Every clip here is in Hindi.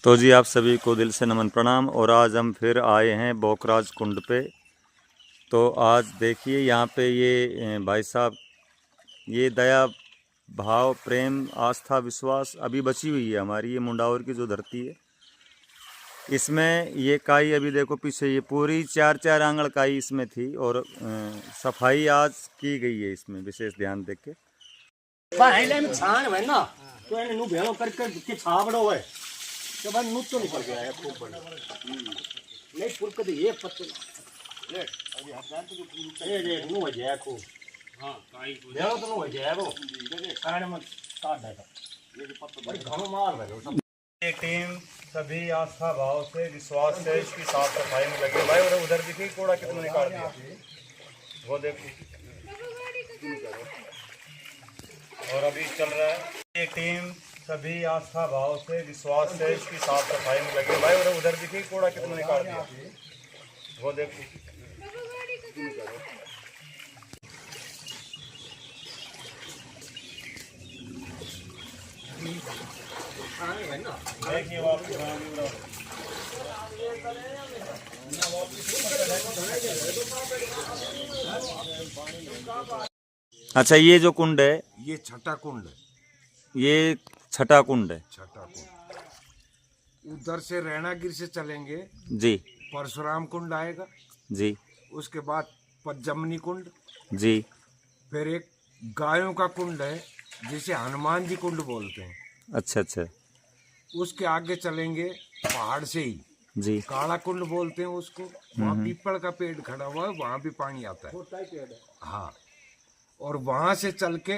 तो जी आप सभी को दिल से नमन प्रणाम। और आज हम फिर आए हैं बोकराज कुंड पे। तो आज देखिए यहाँ पे ये भाई साहब, ये दया भाव प्रेम आस्था विश्वास अभी बची हुई है हमारी ये मुंडावर की जो धरती है। इसमें ये काई अभी देखो पीछे ये पूरी 4-4 आंगड़ काई इसमें थी और सफाई आज की गई है इसमें, विशेष ध्यान देख के। तो એને નું ભેળો કરકે છાબડો હોય તો બાદ નુચ્ચો નીકળ ગયા ખૂબ બને નહીં ફૂલ કદી એક પત્તો લે અभी हाथ डाल तो ये रे नु हो जाए खूब हां काई भेळो तो नु हो जाए वो कारण में काट देता ये पत्तो बड़ी घणो मार है सब। ये टीम सभी आस्था भाव से विश्वास से इसकी साफ सफाई में लगे भाई। और उधर देखिए कूड़ा कितना निकाल दिया, वो देखो। और अभी चल रहा है ये टीम सभी आस्था भाव से विश्वास से इसकी साफ सफाई में लगे भाई। और उधर देखिए कूड़ा कितना निकाल दिया, वो देखो। देखिए अच्छा, ये जो कुंड है ये छठा कुंड है। ये छठा कुंड है। छठा कुंड उधर से रैनागिर से चलेंगे जी, परशुराम कुंड आएगा जी, उसके बाद पज्जमनी कुंड, जी। फिर एक गायों का कुंड है जिसे हनुमान जी कुंड बोलते हैं। अच्छा अच्छा, उसके आगे चलेंगे पहाड़ से ही जी। काला कुंड बोलते हैं उसको। वहाँ पीपल का पेड़ खड़ा हुआ है, वहाँ भी पानी आता है। हाँ, और वहां से चल के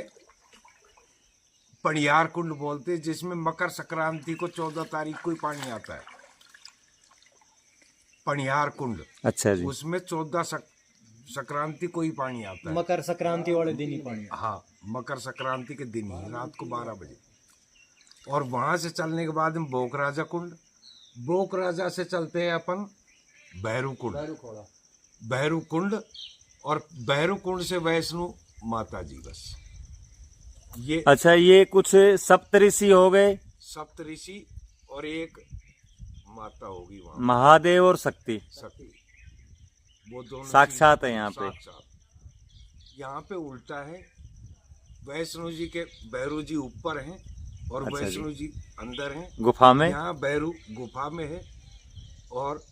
पणियार कुंड बोलते हैं जिसमें मकर संक्रांति को 14 तारीख को ही पानी आता है। पणियार कुंड, अच्छा जी। उसमें 14 संक्रांति को ही पानी आता है। मकर संक्रांति वाले दिन ही पानी। हाँ, मकर संक्रांति के दिन ही रात को 12 बजे। और वहां से चलने के बाद हम बोकराजा कुंड, बोकराजा से चलते हैं अपन भैरू कुंड, भैरू कुंड। और भैरू कुंड से वैष्णो माता जी, बस ये। अच्छा, ये कुछ सप्तऋषि हो गए, सप्तऋषि और एक माता होगी वहाँ, महादेव और शक्ति वो दोनों साक्षात है यहाँ पे। साक्षात यहाँ पे उल्टा है, वैष्णो जी के भैरू जी ऊपर हैं और अच्छा वैष्णो जी अंदर हैं गुफा में। यहाँ भैरू गुफा में है और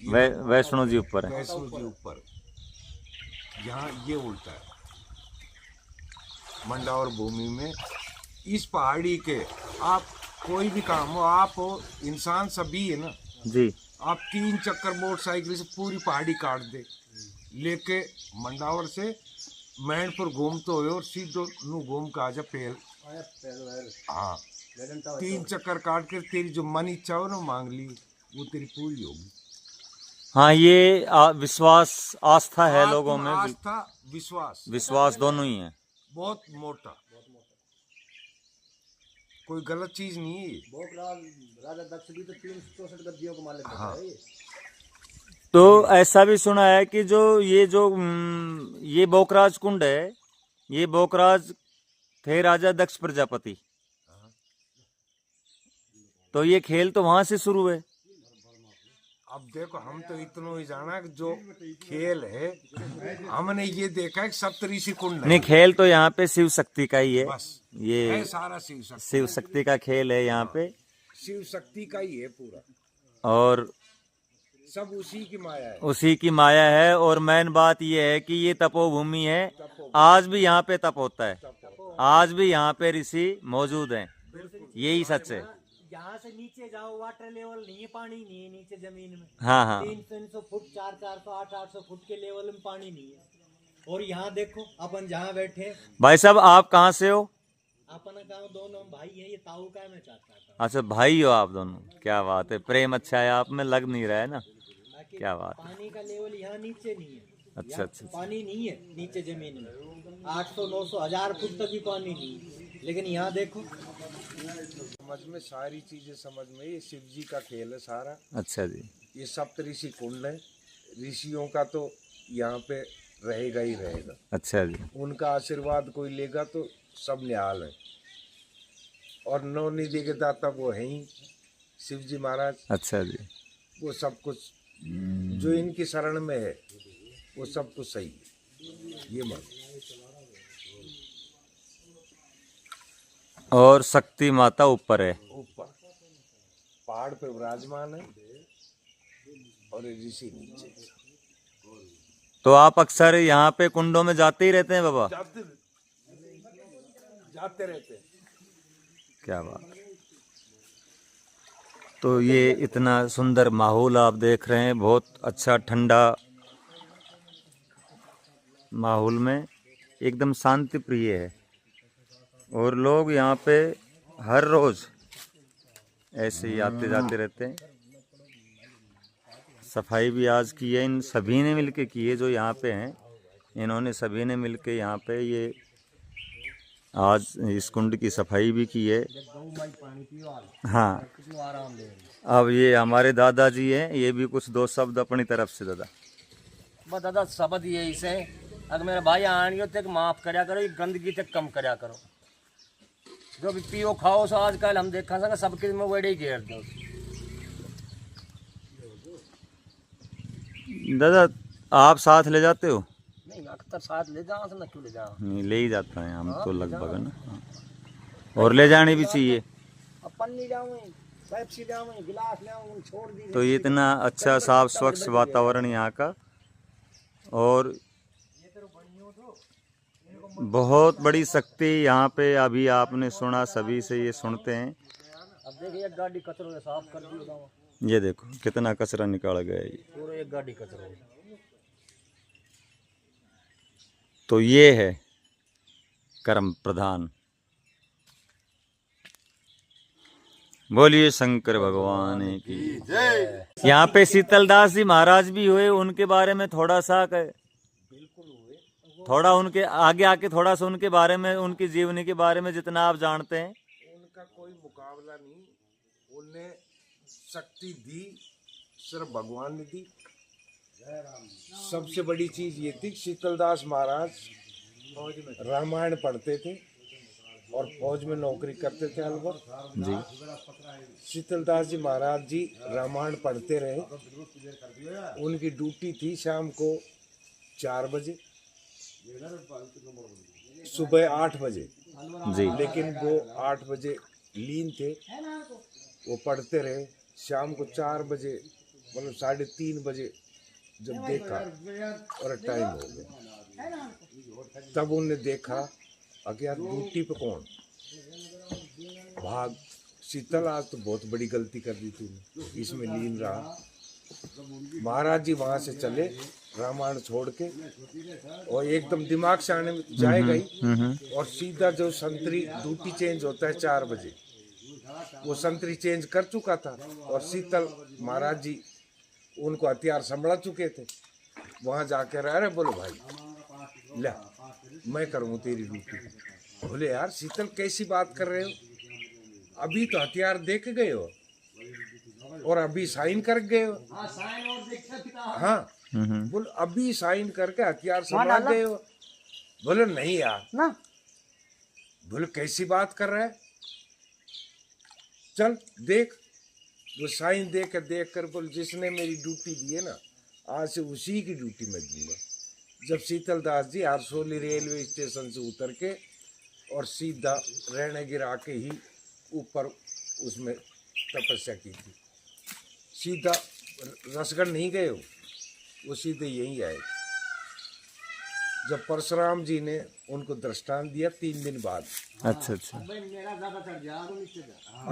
वैष्णो जी ऊपर है। वैष्णो जी ऊपर, यहाँ ये उल्टा है। मंडावर भूमि में इस पहाड़ी के आप कोई भी काम हो, आप हो इंसान सभी है ना जी। आप 3 चक्कर मोटरसाइकिल से पूरी पहाड़ी काट दे लेके मंडावर से मैनपुर घूमते हुए और सीधो नू घूम के आजा पेल। हाँ, 3 चक्कर काट कर तेरी जो मन इच्छा हो ना मांग ली, वो तेरी पूरी होगी। हाँ, ये विश्वास आस्था है लोगों में। आस्था विश्वास दोनों ही है। बहुत मोटा, कोई गलत चीज नहीं है। राजा दक्ष भी तो 364 गद्दियों को मार लेता हाँ। है। तो ऐसा भी सुना है कि जो ये बोकराज कुंड है, ये बोकराज थे राजा दक्ष प्रजापति। तो ये खेल तो वहां से शुरू है। अब देखो, हम तो इतना ही जाना कि जो खेल है हमने ये देखा है सप्तऋषि कुंड नहीं, खेल तो यहाँ पे शिव शक्ति का ही है। बस ये है सारा शिव शक्ति का खेल है यहाँ पे। शिव शक्ति का ही है पूरा, और सब उसी की माया है। उसी की माया है। और मेन बात ये है कि ये तपोभूमि है, आज भी यहाँ पे तप होता है, आज भी यहाँ पे ऋषि मौजूद हैं। यही सच है। यहाँ से नीचे जाओ, वाटर लेवल नहीं है, पानी नहीं है नीचे जमीन में। हाँ हाँ, 300 फुट 400 800 फुट के लेवल में पानी नहीं है। और यहाँ देखो अपन जहाँ बैठे। भाई साहब आप कहाँ से हो? अपन गाँव दोनों भाई है, ये ताऊ का है, मैं चाहता था। अच्छा, भाई हो आप दोनों, क्या बात है। प्रेम अच्छा है आप में, लग नहीं रहा है ना। बाकी क्या बात है। पानी का लेवल यहाँ नीचे नहीं है। अच्छा अच्छा। पानी नहीं है नीचे जमीन में, 800 900 1000 फुट तक भी पानी नहीं है। लेकिन यहाँ देखो, समझ में सारी चीजें समझ में, ये शिव जी का खेल है सारा। अच्छा जी। ये सप्तऋषि कुंड है, ऋषियों का तो यहाँ पे रहेगा ही रहेगा। अच्छा जी। उनका आशीर्वाद कोई लेगा तो सब निहाल है। और नौ निधि के दाता वो है ही, शिव जी महाराज, अच्छा जी। वो सब कुछ जो इनकी शरण में है वो सब कुछ सही है, ये मान। और शक्ति माता ऊपर है। ऊपर पहाड़ पे विराजमान है और ये ऋषि नीचे। तो आप अक्सर यहाँ पे कुंडों में जाते ही रहते हैं बाबा? जाते रहते हैं। क्या बात है। तो ये इतना सुंदर माहौल आप देख रहे हैं, बहुत अच्छा ठंडा माहौल में एकदम शांति प्रिय है। और लोग यहाँ पे हर रोज ऐसे ही आते जाते रहते हैं। सफाई भी आज की है, इन सभी ने मिलके की है जो यहाँ पे हैं, इन्होंने सभी ने मिलके यहाँ पे ये आज इस कुंड की सफाई भी की है। हाँ, अब ये हमारे दादाजी हैं, ये भी कुछ दो शब्द अपनी तरफ से। दादा बस दादा शब्द यही से, अगर मेरे भाई आनियो तक माफ करया करो, ये गंदगी तक कम करया करो। जो भी पियो खाओ सो आजकल हम देखा सके सबके में वेड़े ही घेर दो। दादा आप साथ ले जाते हो? नहीं अक्सर साथ ले जाओ ना, क्यों ले जाओ? नहीं, ले ही जाते हैं हम तो लगभग, है ना। हाँ। और ले जानी भी चाहिए। अपन नहीं जाऊँ, पेप्सी ले आऊँ, गिलास ले आऊँ, छोड़ दी। तो ये इतना अच्छा साफ स्वच्छ वातावरण यहाँ का, और बहुत बड़ी शक्ति यहाँ पे अभी आपने सुना, सभी से ये सुनते हैं। अब देखिए एक गाड़ी कचरों से साफ कर दी, ये देखो कितना कचरा निकाल गया ये। पूरे एक गाड़ी कचरों। तो ये है कर्म प्रधान। बोलिए शंकर भगवान की जय। यहाँ पे शीतलदास जी महाराज भी हुए, उनके बारे में थोड़ा सा थोड़ा उनके आगे आके थोड़ा सा उनके बारे में, उनकी जीवनी के बारे में जितना आप जानते हैं। उनका कोई मुकाबला नहीं, उन्हें शक्ति दी सिर्फ भगवान ने दी। सबसे बड़ी चीज ये थी, शीतलदास महाराज रामायण पढ़ते थे और फौज में नौकरी करते थे अलवर जी। शीतलदास जी महाराज जी रामायण पढ़ते रहे। उनकी ड्यूटी थी शाम को 4 बजे, सुबह 8 बजे जी। लेकिन वो 8 बजे लीन थे, वो पढ़ते रहे। शाम को 4 बजे मतलब 3:30 बजे जब देखा और टाइम हो गया, तब उन्होंने देखा कि यार ड्यूटी पे कौन भाग। शीतल आज तो बहुत बड़ी गलती कर दी थी, इसमें लीन रहा। महाराज जी वहां से चले रामायण छोड़ के, और एकदम दिमाग से आने में जाएगा ही, और सीधा जो संतरी ड्यूटी चेंज होता है 4 बजे, वो संतरी चेंज कर चुका था। और शीतल महाराज जी उनको हथियार संभला चुके थे। वहां जाकर अरे बोलो भाई ले मैं करूँ तेरी ड्यूटी। बोले यार शीतल कैसी बात कर रहे हो, अभी तो हथियार दे के गए हो और अभी साइन कर गए हो। हाँ, बोले अभी साइन करके हथियार संभाल गए हो। बोले नहीं यार ना। बोले कैसी बात कर रहा है, चल देख। वो साइन देख कर बोले जिसने मेरी ड्यूटी दी है ना, आज से उसी की ड्यूटी मैं दूंगा। जब शीतलदास जी आरसोली रेलवे स्टेशन से उतर के और सीधा रहने गिरा के ही ऊपर उसमें तपस्या की थी। सीधा रसगढ़ नहीं गए हो, वो सीधे यहीं आए। जब परशुराम जी ने उनको दृष्टांत दिया 3 दिन बाद। अच्छा अच्छा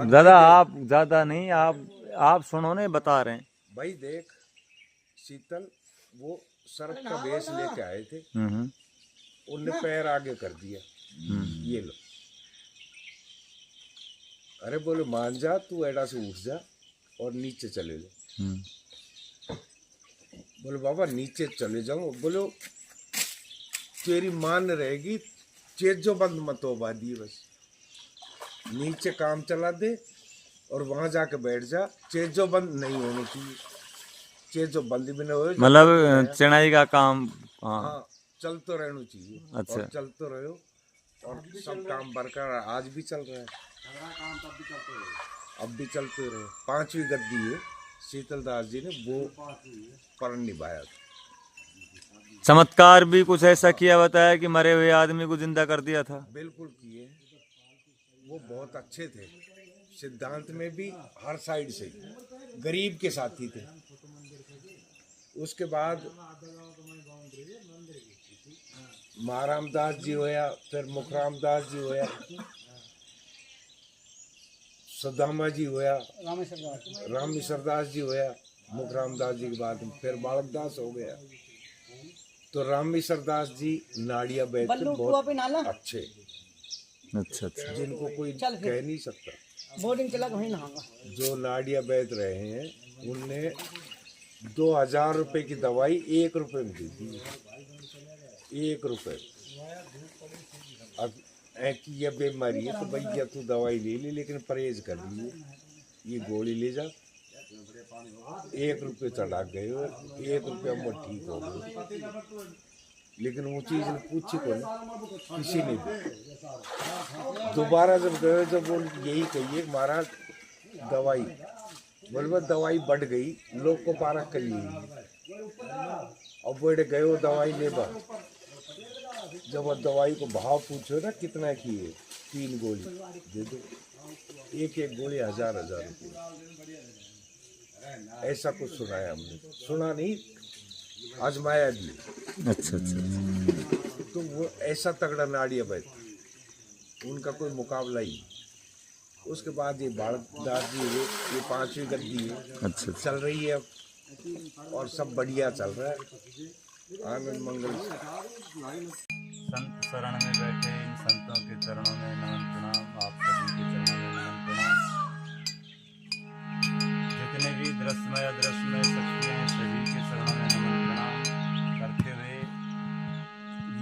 दादा, आप ज्यादा नहीं, आप सुनो ने बता रहे हैं भाई। देख शीतल वो सर्प का वेश लेके आए थे, उनने पैर आगे कर दिया, ये लो। अरे बोले मान जा, तू एडा से उठ जा और नीचे चले जा। बोले बाबा नीचे चले जाऊं। बोलो तेरी मान रहेगी, चेजो बंद मत हो बादी, बस नीचे काम चला दे और वहां जाके बैठ जा। चेजो बंद नहीं होनी चाहिए, चेजो बंद भी नहीं हो, मतलब चढ़ाई का काम। हाँ चल तो रहना चाहिए। अच्छा। और चल तो रहो और सब काम बरकरार आज भी चल रहा है। अब भी चलते रहे। 5वीं गद्दी है, शीतलदास जी ने वो परण निभाया था। चमत्कार भी कुछ ऐसा किया, बताया कि मरे हुए आदमी को जिंदा कर दिया था। बिल्कुल किए, वो बहुत अच्छे थे। सिद्धांत में भी हर साइड से गरीब के साथी थे। उसके बाद महाराम दास जी होया, फिर मुखराम दास जी होया, सुदामा जी होया, रामेश्वर दास जी होया। मुखराम दास जी के बाद फिर बालक दास हो गया। तो रामेश्वर दास जी नाड़िया बैठ के बहुत अच्छे, अच्छा अच्छा। जिनको कोई कह नहीं सकता। बोर्डिंग चला वहीं नहाऊंगा। जो नाड़िया बैठ रहे हैं उनने 2000 रुपए की दवाई 1 रुपए में दी थी। 1 रुपए। अब कि ये बीमारी है तो भैया तू दवाई ले ली, लेकिन परहेज कर लिए, ये गोली ले जा। 1 रुपये चढ़ा गए और 1 रुपया में ठीक हो गए। लेकिन वो चीज़ ने पूछी को किसी ने भी। दोबारा जब गए, जब वो यही कहिए महाराज दवाई, बोले दवाई बढ़ गई, लोग को पारा कर ली। अब बढ़ गए वो दवाई लेबा, जब वो दवाई को भाव पूछो ना कितना की है, 3 गोली दे दो, एक गोली 1000 रुपये। ऐसा कुछ सुनाया हमने, सुना नहीं आजमाया भी। अच्छा अच्छा। तो वो ऐसा तगड़ा नाड़िया बैठ, उनका कोई मुकाबला ही। उसके बाद ये बालक दास जी हुए, ये 5वीं गद्दी है। अच्छा चल रही है अब, और सब बढ़िया चल रहा है। आनंद मंगल। संत शरण में बैठे इन संतों के चरणों में नमन प्रणाम। आप सभी के चरणों में नमन प्रणाम। जितने भी दृश्यमय अदृश्यमय शक्तियाँ हैं सभी के चरणों में नमन प्रणाम करते हुए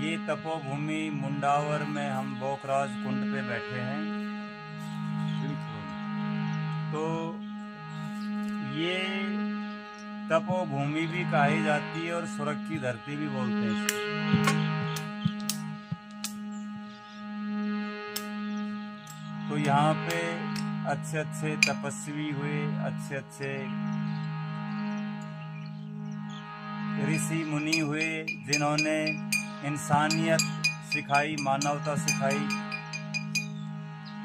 ये तपोभूमि मुंडावर में हम बोकराज कुंड पे बैठे हैं। तो ये तपोभूमि भी कही जाती है और स्वर्ग की धरती भी बोलते हैं इसे। तो यहाँ पे अच्छे अच्छे तपस्वी हुए, अच्छे अच्छे ऋषि मुनि हुए, जिन्होंने इंसानियत सिखाई, मानवता सिखाई।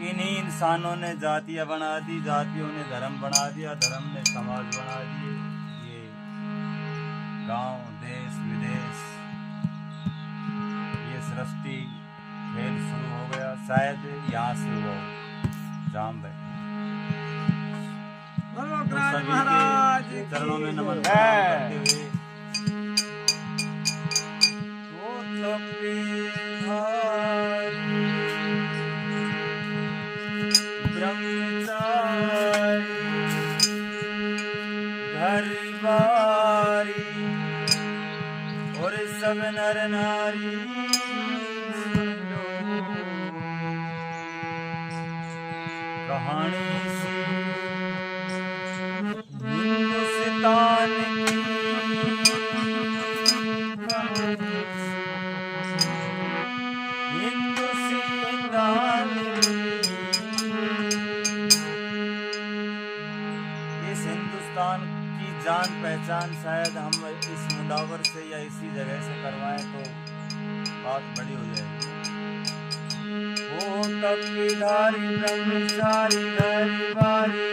इन्हीं इंसानों ने जातियाँ बना दी, जातियों ने धर्म बना दिया, धर्म ने समाज बना दिए। ये गांव, देश, विदेश, ये सृष्टि खेल शुरू हो गया। शायद यहाँ से वो जाम बैठे। तो सभी के चरणों में नमन करते हुए वो ब्रह्मचारी घर बारी और सब नर नारी कहानी सी हिंदुस्तान की, हिंदुस्तान इस हिंदुस्तान की जान पहचान शायद हम इस मुंडावर से या इसी जगह से करवाएं तो बात बड़ी हो जाएगी। ओ तपधारी ब्रह्मचारी हरि बारी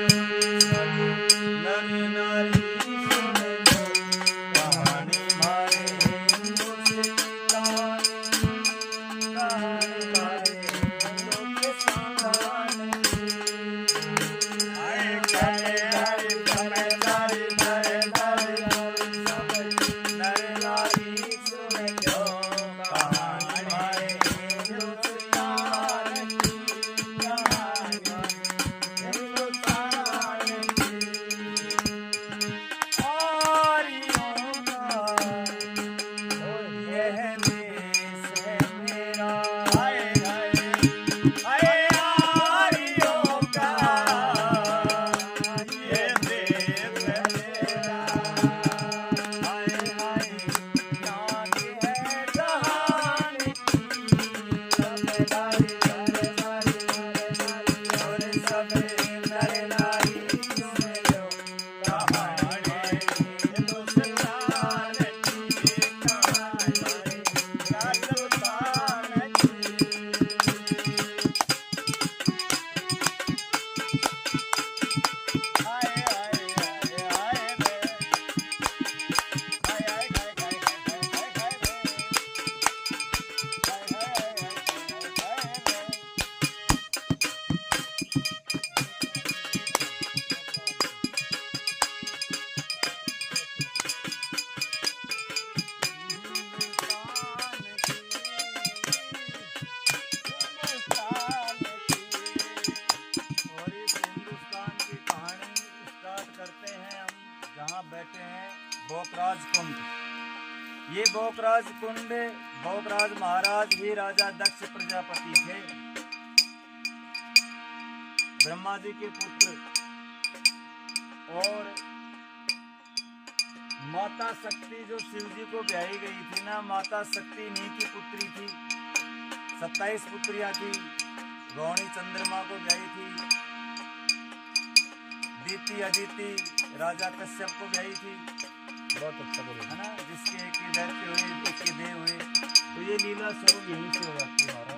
नर नारी कहानी मारे हिंदुस्तान, कहानी मारे हिंदुस्तान। आए चले हरि ब्रह्मचारी नर नारी नर नारी सुन जो कहानी मारे हिंदुस्तान, कहानी मारे हिंदुस्तान। जहाँ बैठे हैं भोगराज कुंड। ये भोगराज कुंड, भोगराज महाराज ही राजा दक्ष प्रजापति थे, ब्रह्मा जी के पुत्र, और माता शक्ति जो शिव जी को ब्याही गई थी ना, माता शक्ति इन्हीं की पुत्री थी। 27 पुत्रियां थी। रोहिणी चंद्रमा को ब्याही थी, दीति अदिति राजा कश्यप को ब्याही थी। बहुत अच्छा बोले है ना, जिसके एक के दैत्य हुए, एक के देव हुए। तो ये लीला स्वरूप यहीं से हो जाती है महाराज।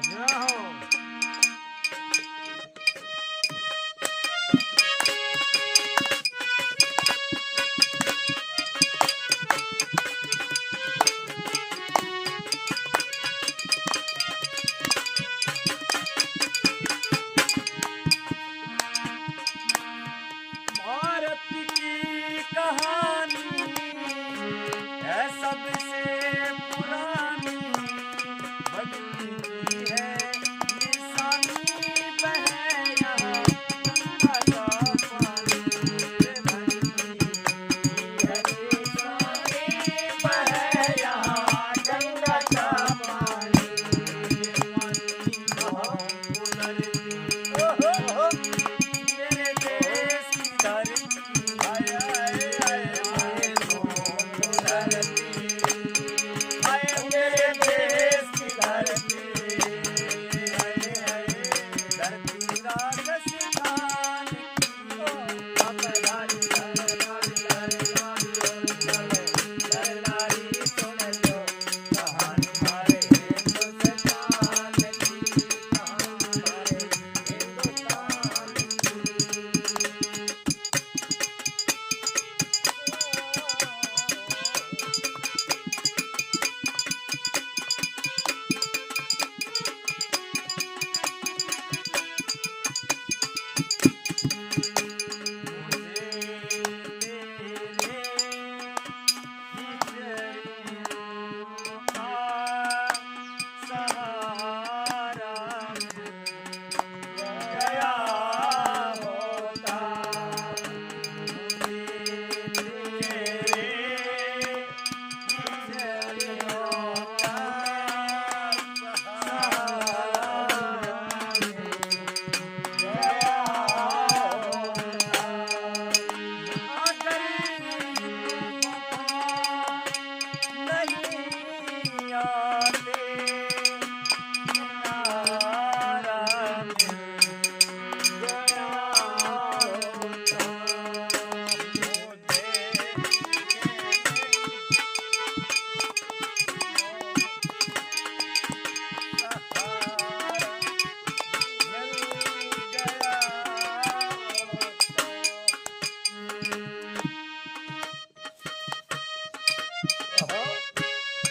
भारत की कहानी है सबसे पुरानी, बदली है निशानी, बहे यहाँ गंगा का पानी, बदली है निशानी, बहे यहाँ गंगा का पानी, मेरे देश की धरती, आए आए आए आए धरती, आए मेरे देश की धरती, आए आए धरती राजस्थान की, ललकारी सुन लो कहानी हमारे हिंदुस्तान की, कहानी हमारे हिंदुस्तान की।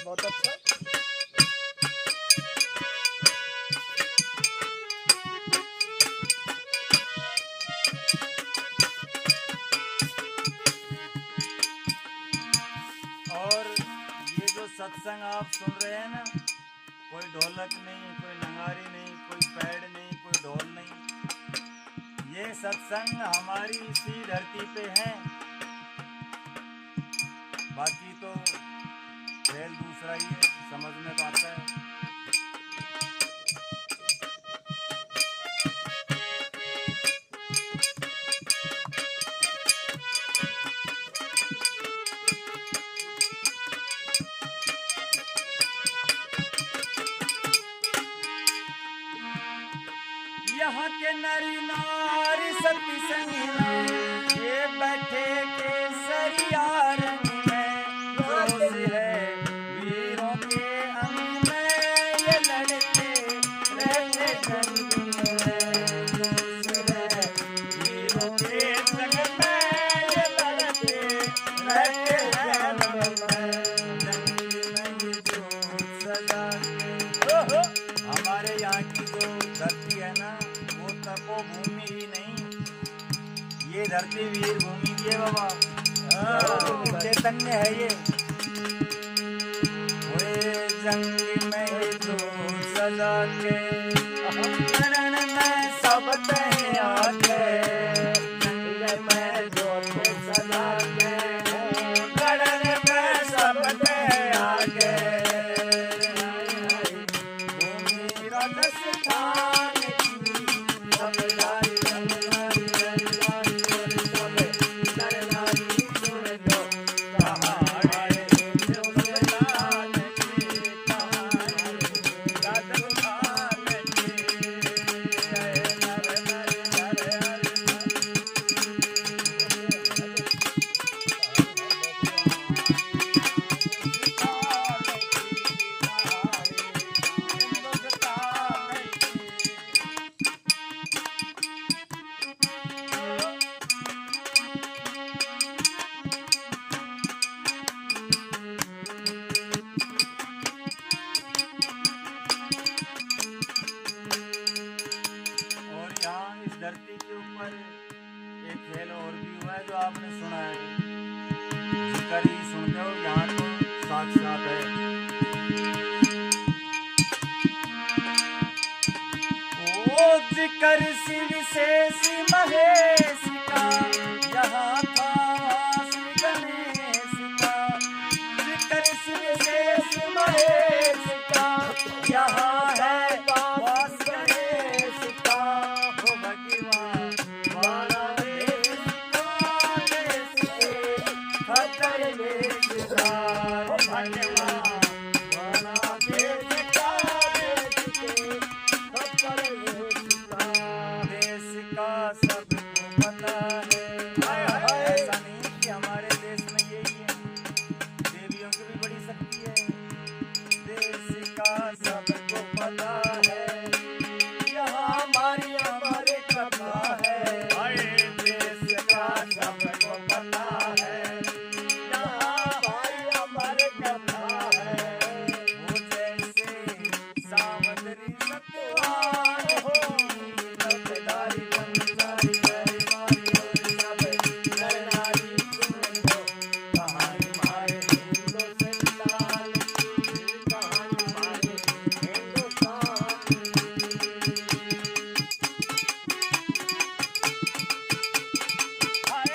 बहुत अच्छा। और ये जो सत्संग आप सुन रहे हैं ना, कोई ढोलक नहीं, कोई नगारी नहीं, कोई पैड नहीं, कोई ढोल नहीं, ये सत्संग हमारी इसी धरती पे है। बाकी तो खेल दूसरा ही है, समझ में तो आता है। यहाँ के नरी नारी सती संग में, ये बैठे के सरिया रंग में, जोश है वीरों के अंग में, ये लड़ते रहते जंग में, जोश है वीरों के संग में, ये लड़ते रहते जंग में, जंग में ये जोश सजा के। हमारे यहाँ की जो धरती है ना, वो तपोभूमि ही नहीं, ये धरती वीर भूमि की है बाबा। चैतन्य है ये। हुए जंग में ये जो सजा के, रण में सब तैयार थे, जंग में जो सजा के। हमने सुना है, जिक्र ही सुनते हो, यहाँ तो साक्षात है। ओ जिक्र सी विशेष महेश का, यहाँ था वास गणेश का। जिक्र सी विशेष महेश का, यहाँ है वास गणेश का। ओ भगवान वाला देश का, देश के खतर देश का। ओ भगवान वाला देश का, देश के खतर देश का। देश का सबको पता है। ऐसा नहीं कि हमारे देश में यही है, देवियों की भी बड़ी शक्ति है। देश का सबको पता है, यहाँ हमारी हमारे कथा है। देश का सबको पता है, यहाँ हमारी हमारे कथा है। वो जैसे सावंतरी सत्वान हो, तबदारी बंजारी गरी मारी हो, सब नर नारी सुन लो कहानी मारे हिंदुस्तान की, कहानी मारे हिंदुस्तान की। हाय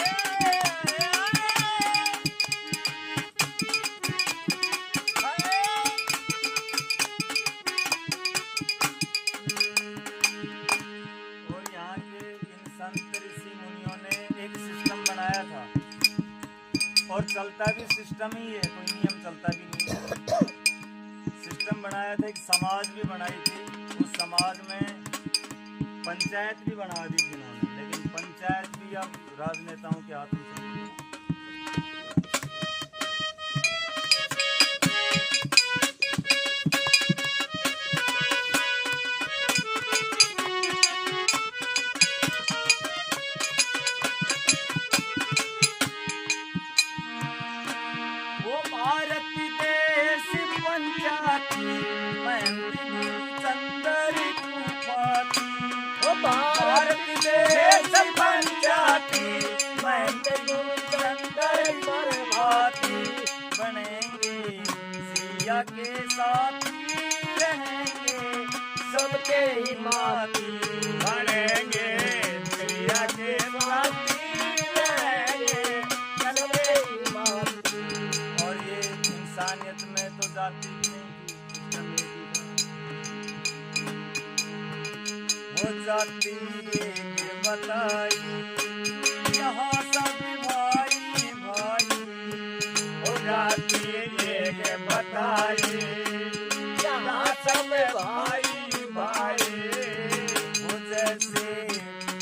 और यहाँ के इन संत ऋषि मुनियों ने एक सिस्टम बनाया था, और चलता भी सिस्टम ही है, कोई नियम चलता भी नहीं है। सिस्टम बनाया था, एक समाज भी बनाई थी। उस समाज में पंचायत भी बना दी थी उन्होंने, लेकिन पंचायत भी अब राजनेताओं के हाथ में चली गई। वो भारत देश पंचायती, महंदी चंदर कुफाती। वो भारत देश पंचायती, महंदी चंदर कुफाती। बनेंगे सिया के साथी, रहेंगे सबके ही माती। बनेंगे सिया के साथी, रहेंगे सबके ही माती। और ये इंसानियत में तो जाति भी नहीं थी, सिस्टम एक ही था। वो जाति एक बताई, यहाँ सब भाई भाई। वो जाति एक बताई, यहाँ सब भाई भाई। वो जैसे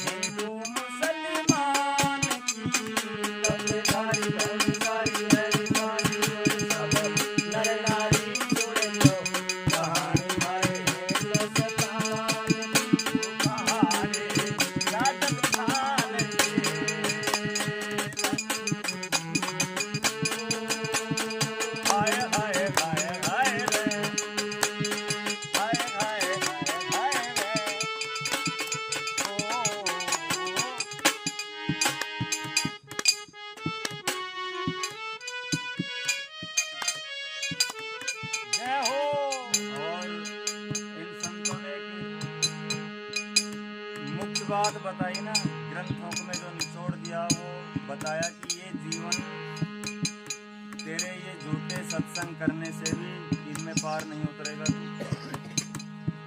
हिंदू मुसलमान की, तबदारी बंजारी गरी मारी हो, सब नर नारी सुन लो कहानी मारे हिंदुस्तान की, कहानी राजस्थान की। हाय हाय हाय हाय रे, हाय हाय हाय हाय रे। ओ जय हो। और इन संतों ने एक मुख्य बात बताई ना, ग्रंथों में जो निचोड़ दिया, वो बताया कि ये जीवन तेरे ये झूठे सत्संग करने से भी इनमें पार नहीं उतरेगा तू।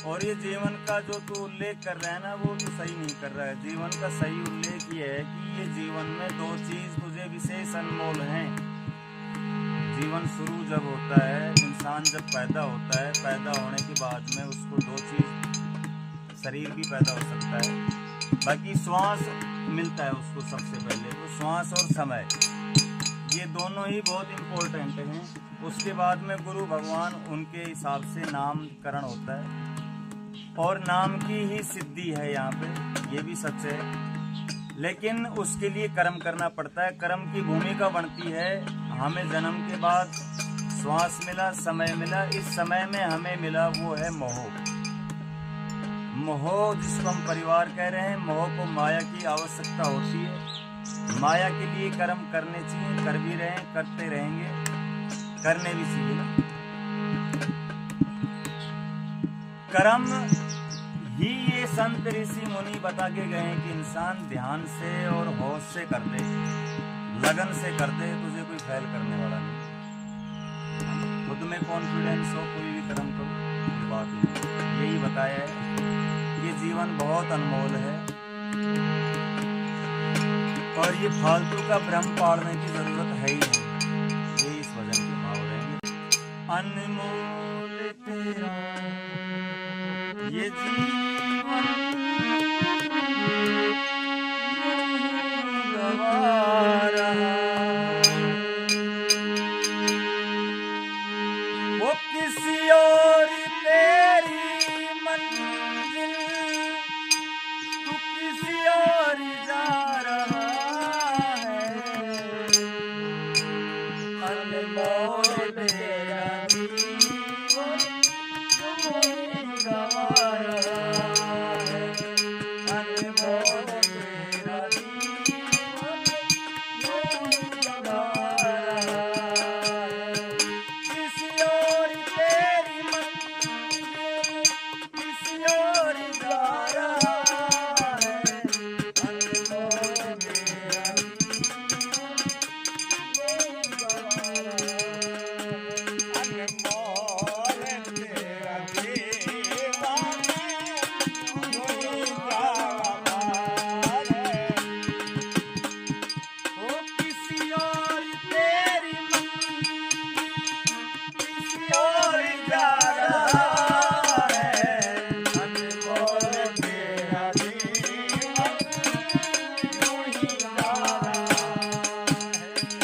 और ये जीवन का जो तू उल्लेख कर रहा है ना, वो तू सही नहीं कर रहा है। जीवन का सही उल्लेख ये है कि ये जीवन में दो चीज तुझे विशेष अनमोल हैं। जीवन शुरू जब होता है, इंसान जब पैदा होता है, पैदा होने के बाद में उसको दो चीज, शरीर भी पैदा हो सकता है, बाकी श्वास मिलता है उसको सबसे पहले। तो श्वास और समय, ये दोनों ही बहुत इम्पोर्टेंट हैं। उसके बाद में गुरु भगवान, उनके हिसाब से नामकरण होता है, और नाम की ही सिद्धि है यहाँ पे, ये भी सच है। लेकिन उसके लिए कर्म करना पड़ता है। कर्म की भूमिका बनती है। हमें जन्म के बाद श्वास मिला, समय मिला, इस समय में हमें मिला वो है मोह। मोह जिसको हम परिवार कह रहे हैं, मोह को माया की आवश्यकता होती है। माया के लिए कर्म करने चाहिए, कर भी रहे, करते रहेंगे, करने भी चाहिए ना। कर्म ही ये संत ऋषि मुनि बता के गए हैं कि इंसान ध्यान से और होश से कर दे, लगन से कर दे, तुझे कोई फेल करने वाला नहीं। खुद में कॉन्फिडेंस हो, कोई भी कर्म करो, ये बात नहीं। यही बताया है ये जीवन बहुत अनमोल है और ये फालतू का भ्रम पाड़ने की जरूरत है ही नहीं। ये इस वजन के भाव रहेंगे। अनमोल तेरा ये जीवन गवा रहा, वो किसी और तेरी मंजिल, तू किसी और जा रहा है। अनमोल तेरा जीवन गवा रहा है, अनमोल तेरा जीवन गवा रहा है। किसी और तेरी मंजिल, किसी और जा रहा है। अनमोल तेरा जीवन गवा रहा है, अनमोल तेरा जीवन गवा है। ओ किसी और तेरी मंजिल, किसी और जा रहा है। अनमोल तेरा जीवन यूं ही जा रहा है।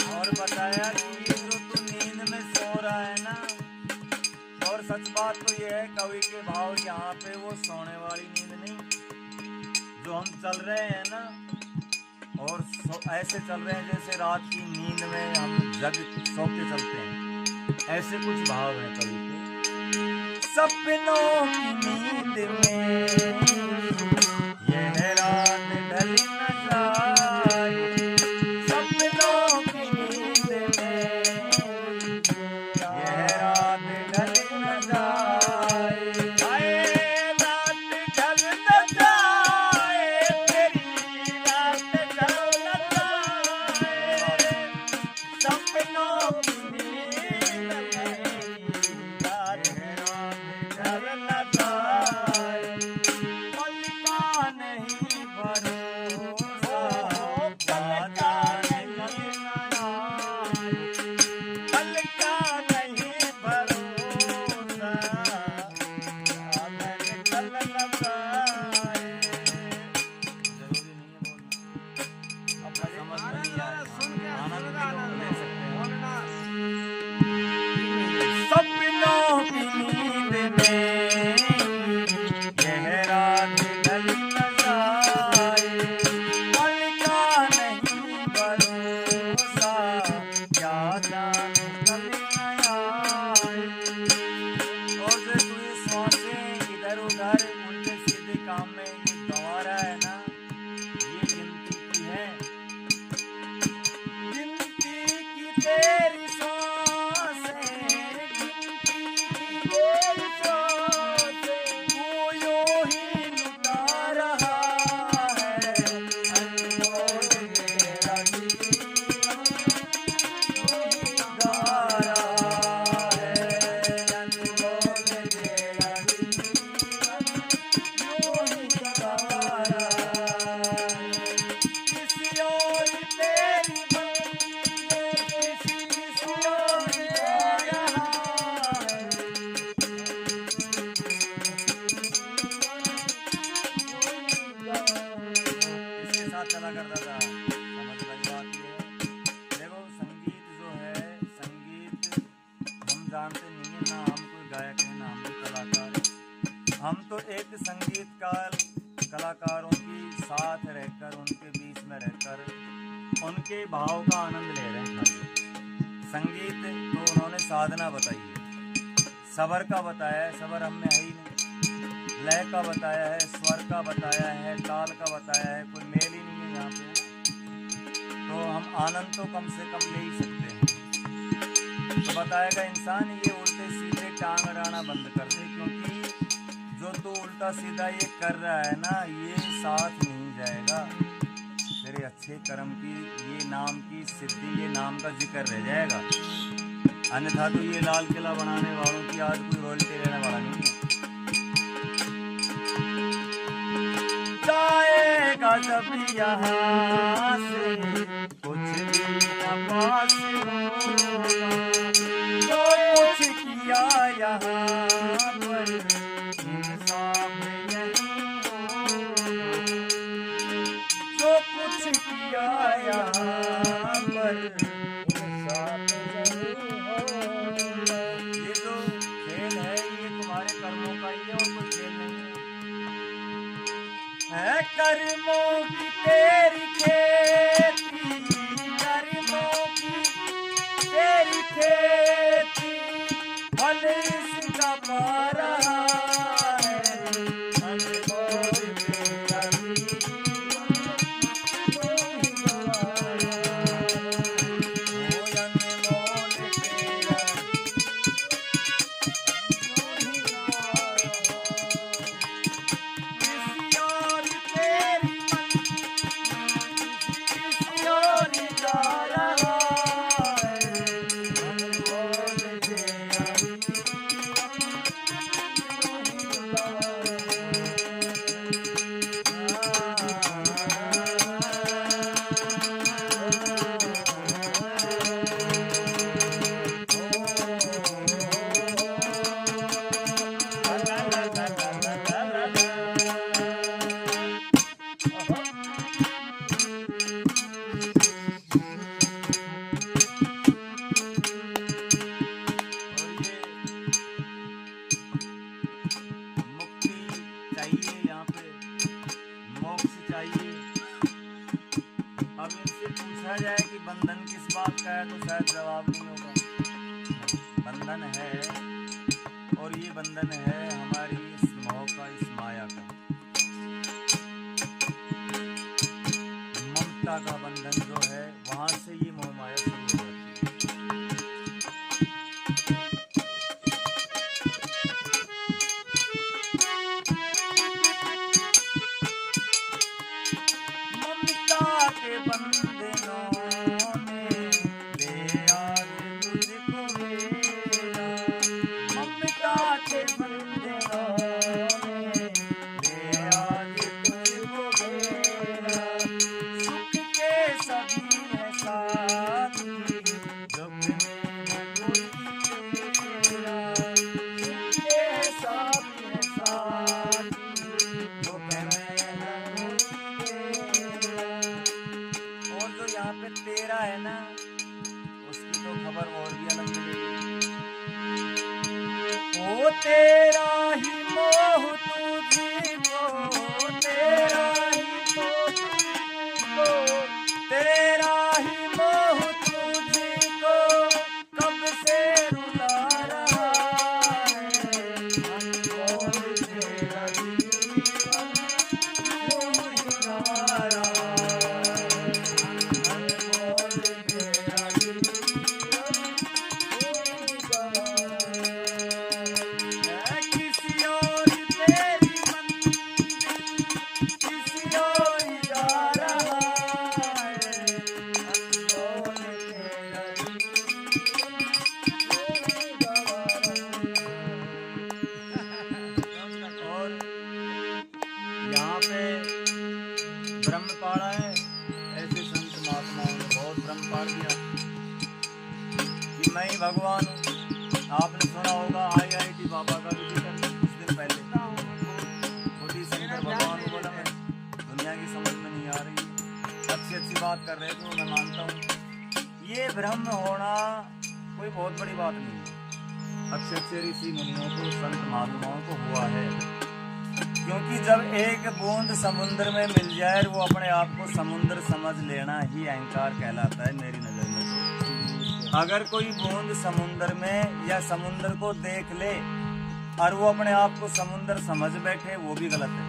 और बताया कि ये जो तू नींद में सो रहा है ना, और सच बात तो ये है कवि के भाव यहाँ पे वो सोने वाली नींद नहीं, जो हम चल रहे हैं ना, और ऐसे चल रहे हैं जैसे रात की नींद में हम जग सो के चलते हैं, ऐसे कुछ भाव हैं कवि के। सपनों की नींद में यह रात ढल न जाए, सपनों की नींद में यह रात ढल न जाए। आए रात ढल न जाए, तेरी रात ढल न जाए, सपनों की नींद में रात ढल न जाए। पल का नहीं भरोसा, पल का नहीं आए, पल का नहीं भरोसा, रात ढल न जाए। जरूरी नहीं है बोलना, अपना समझ में नहीं आए, आनंद भी लोग ले सकते हैं। सपनों की नींद में यह रात ढल न जाए, पल का नहीं भरोसा, क्या जाने कब न आए। और जो तू ये सांसें इधर उधर उल्टे सीधे काम में ये गंवा रहा है ना, ये गिनती की है, गिनती की तेरी सांसें, गिनती की तेरी सांसें, वो यूं ही लुटा रहा है। अनमोल तेरा जीवन गा रहा है, अनमोल तेरा जीवन यूं ही गा रहा है। किसी और तेरी मंजिल, किसी और जा रहा है। इसके साथ चला करता था, समझ वाली बात ये है। देखो संगीत जो है, संगीत हम जानते नहीं है ना, हम कोई गायक है ना हम कोई कलाकार है। हम तो एक संगीतकार कलाकारों की साथ रहकर, उनके बीच में रहकर उनके भाव का आनंद ले रहे हैं खाली। संगीत तो उन्होंने साधना बताई है, सबर का बताया है, सबर हम में है ही नहीं। लय का बताया है, स्वर का बताया है, ताल का बताया है, कोई मेल ही नहीं है यहाँ पे। तो हम आनंद तो कम से कम ले ही सकते हैं। तो बताएगा इंसान ये उल्टे सीधे टांग अड़ाना बंद कर दे, क्योंकि जो तू उल्टा सीधा ये कर रहा है ना, ये साथ नहीं जाएगा। तेरे अच्छे कर्म की, ये नाम की सिद्धि, ये नाम का जिक्र रह जाएगा। अन्यथा तो ये लाल किला बनाने वालों की आज कोई रॉयल्टी लेने वाला नहीं है। जाएगा जब यहाँ से कुछ भी न पास होगा, जो कुछ किया यहाँ पर इंसाफ नहीं होगा, जो कुछ किया यहाँ पर इंसाफ नहीं होगा। ये जो खेल है ये तुम्हारे कर्मों का ही है और कोई खेल नहीं है। कर्मों की तेरी खेती, कर्मों की तेरी खेती, फल इसका पा रहा है। अनमोल तेरा जाए कि बंधन किस बात का है, तो शायद जवाब नहीं होगा। बंधन है और ये बंधन है हमारी इस मोह का, इस माया का, ममता का बंधन जो है, वहां से ये मोह माया शुरू हो जाती है। ममता के बंधनों में ले आए तुझको मेरा, ममता के बंधनों में ले आए तुझको मेरा। सुख के सभी है साथी, दुख में है कोई तेरा। सुख के सभी है साथी, दुख में है कोई तेरा। और जो यहाँ पे तेरा है ना, उसकी तो खबर और भी अलग मिलेगी। ओ तेरा ही मोह तुझको, तेरा ही मोह तुझको, तेरा ही मोह तुझको कब से रुला रहा है। अनमोल तेरा जीवन मोह रुला रहा है। अनमोल तेरा जीवन मोह रुला है। किसी और तेरी मंजिल किसी और जा रहा है। अनमोल तेरा जीवन और यहाँ पे ब्रह्म पाड़ा है। ऐसे संत महात्माओं ने बहुत ब्रह्म पाड़ दिया कि मैं ही भगवान हूँ। आपने सुना होगा IIT बाबा का भी जिक्र कुछ दिन पहले, खुद ही शंकर भगवान को बोला मैं दुनिया की समझ में नहीं आ रही, अच्छी बात कर रहे थे, मैं मानता हूँ। ये ब्रह्म होना कोई बहुत बड़ी बात नहीं है। अच्छे ऋषि मुनियों को, संत महात्माओं को हुआ है, क्योंकि जब एक बूंद समुद्र में मिल जाए, वो अपने आप को समुद्र समझ लेना ही अहंकार कहलाता है मेरी नज़र में। तो अगर कोई बूंद समुद्र में या समुद्र को देख ले और वो अपने आप को समुद्र समझ बैठे, वो भी गलत है।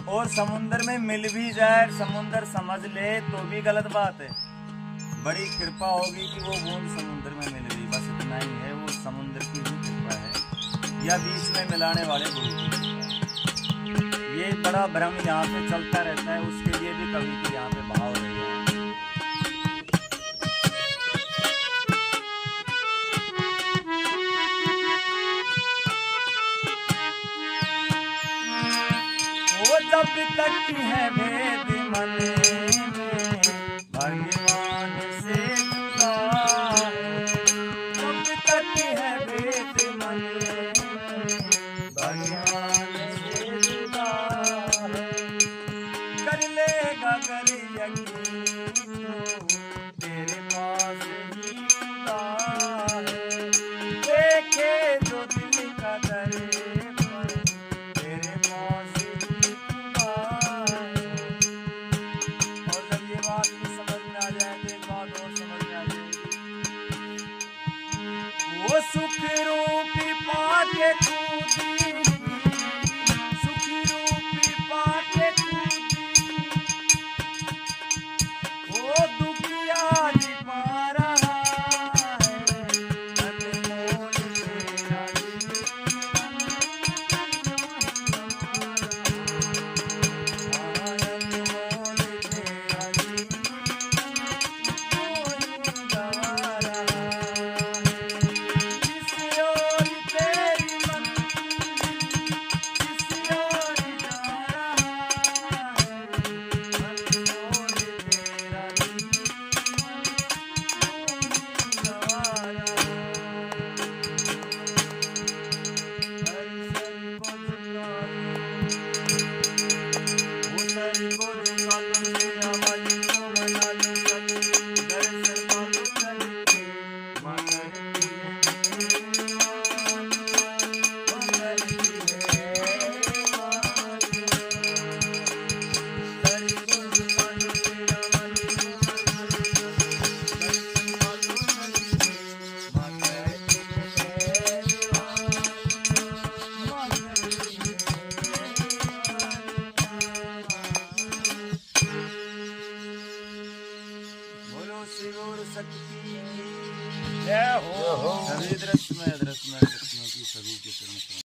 और समुद्र में मिल भी जाए, समुद्र समझ ले तो भी गलत बात है। बड़ी कृपा होगी कि वो बूंद समुद्र में मिल गई, बस इतना ही है। वो समुद्र की भी कृपा है या बीच में मिलाने वाले गुरु की कृपा है। ये बड़ा भ्रम यहाँ पे चलता रहता है, उसके लिए भी कवि के यहाँ पे भाव रहे हैं। वो जब तक है भेद मन में भगवान से जुदा है, जब तक है भेद मन में भगवान से जुदा है। कर लेगा अगर यकीन तो तेरे पास ही खुदा है। देखे जो दिल का दर्पण तेरे पास ही खुदा है। और जब ये बात भी समझ में आ जाए तो एक बात और समझ में आ जाएगी। वो सुख रूपी पाके कूदी, सुख रूपी पाके कूदी, वो दुखिया जी पा रहा है, अनमोल तेरा अनमोल तेरा कोई गवारा है। किसी और तेरी मंजिल किसी और जा रहा है, अनमोल तेरा कोई गवारा है। हरि सरि को झुकाए, वो सरि को झुका लो, तेरा बलि को बना लो चल, दर्शन पालो चल के माँ करती है मान, वो करती है मान। सरि को झुका लो, तेरा बलि को बना लो चल, दर्शन पालो चल के माँ करती है मान, माँ करती है बोलो शिव और शक्ति की जय हो। सभी दृश्य में शक्तियों की सभी के चरण